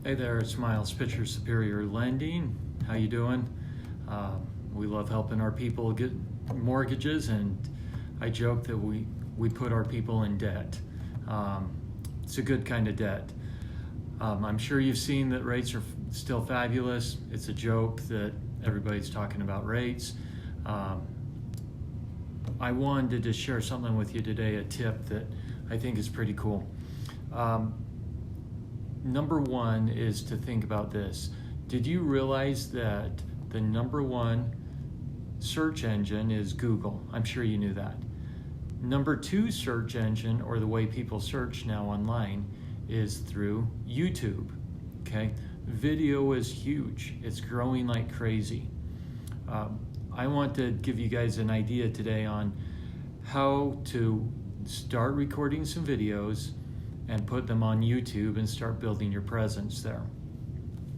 Hey there, it's Miles Pitcher, Superior Lending. How you doing? We love helping our people get mortgages, and I joke that we put our people in debt. It's a good kind of debt. I'm sure you've seen that rates are still fabulous. It's a joke that everybody's talking about rates. I wanted to share something with you today, a tip that I think is pretty cool. Number one is to think about this. Did you realize that the number one search engine is Google? I'm sure you knew that. Number two search engine, or the way people search now online, is through YouTube. Okay, video is huge. It's growing like crazy. I want to give you guys an idea today on how to start recording some videos and put them on YouTube and start building your presence there.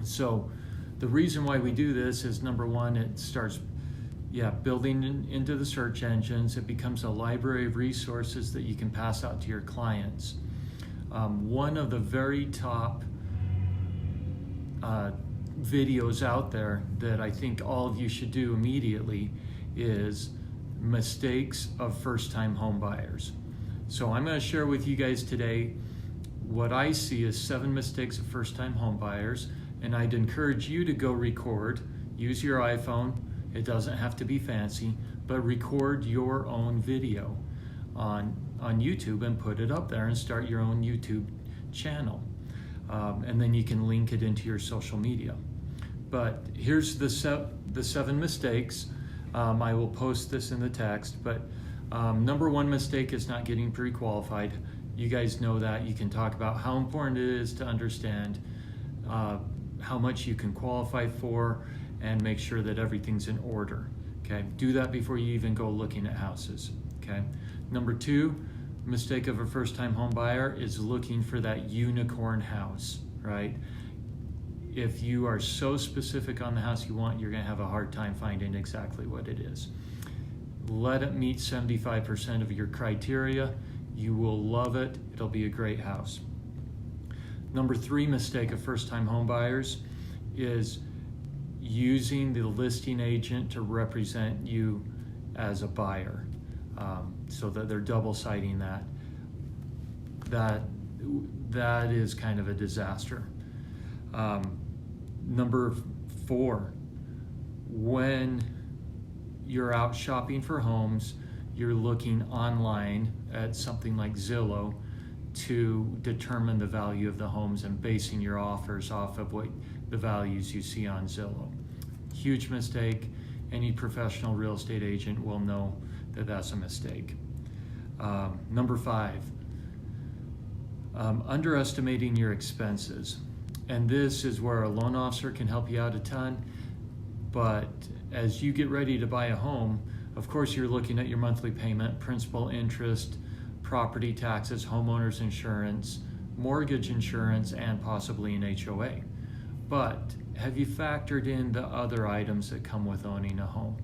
So the reason why we do this is, number one, it starts building into the search engines. It becomes a library of resources that you can pass out to your clients. One of the very top videos out there that I think all of you should do immediately is mistakes of first-time home buyers. So I'm going to share with you guys today what I see as 7 mistakes of first-time home buyers, and I'd encourage you to go record. Use your iPhone. It doesn't have to be fancy, but record your own video on YouTube and put it up there and start your own YouTube channel. And then you can link it into your social media. But here's the 7 mistakes. I will post this in the text, but number one mistake is not getting pre-qualified. You guys know that. You can talk about how important it is to understand how much you can qualify for and make sure that everything's in order. Okay, do that before you even go looking at houses. Okay. Number 2 mistake of a first-time home buyer is looking for that unicorn house, right? If you are so specific on the house you want, you're going to have a hard time finding exactly what it is. Let it meet 75% of your criteria. You will love it. It'll be a great house. Number 3 mistake of first-time home buyers is using the listing agent to represent you as a buyer, so that they're double-siding that. That is kind of a disaster. Number 4, when you're out shopping for homes, you're looking online at something like Zillow to determine the value of the homes and basing your offers off of what the values you see on Zillow. Huge mistake. Any professional real estate agent will know that that's a mistake. Number 5, underestimating your expenses. And this is where a loan officer can help you out a ton. But as you get ready to buy a home, of course, you're looking at your monthly payment, principal, interest, property taxes, homeowners insurance, mortgage insurance, and possibly an HOA. But have you factored in the other items that come with owning a home?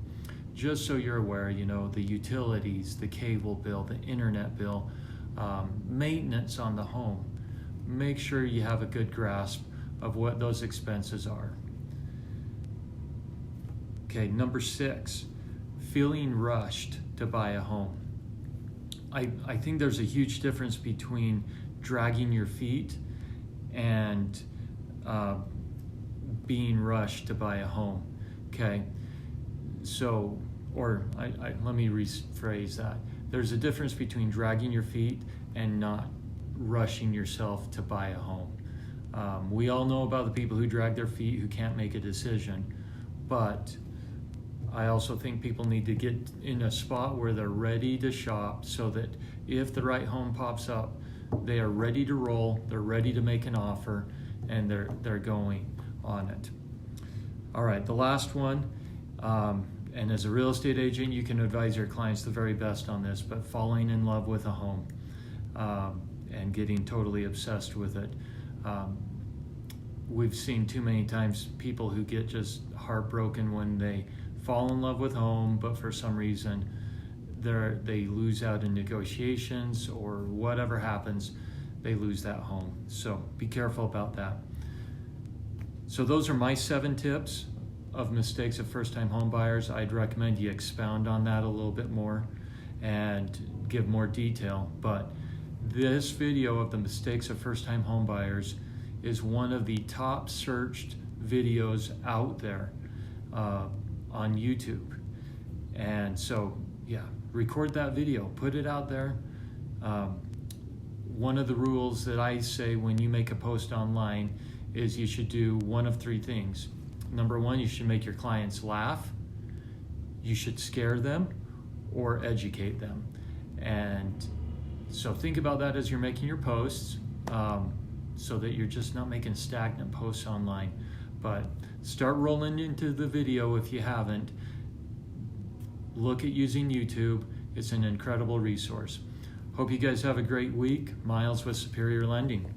Just so you're aware, the utilities, the cable bill, the internet bill, maintenance on the home. Make sure you have a good grasp of what those expenses are. Okay, number 6. Feeling rushed to buy a home. I think there's a huge difference between dragging your feet and being rushed to buy a home. Okay, so, let me rephrase that. There's a difference between dragging your feet and not rushing yourself to buy a home. We all know about the people who drag their feet, who can't make a decision, but I also think people need to get in a spot where they're ready to shop, so that if the right home pops up, they are ready to roll, they're ready to make an offer, and they're going on it. All right, the last one, and as a real estate agent, you can advise your clients the very best on this, but falling in love with a home and getting totally obsessed with it. We've seen too many times people who get just heartbroken when they fall in love with home, but for some reason they lose out in negotiations, or whatever happens, they lose that home. So be careful about that. So those are my 7 tips of mistakes of first-time home buyers. I'd recommend you expound on that a little bit more and give more detail. But this video of the mistakes of first-time home buyers is one of the top searched videos out there on YouTube. And so, yeah, record that video, put it out there. One of the rules that I say when you make a post online is you should do one of 3 things. Number 1, you should make your clients laugh, you should scare them, or educate them. And so think about that as you're making your posts, so that you're just not making stagnant posts online. But start rolling into the video if you haven't. Look at using YouTube. It's an incredible resource. Hope you guys have a great week. Miles with Superior Lending.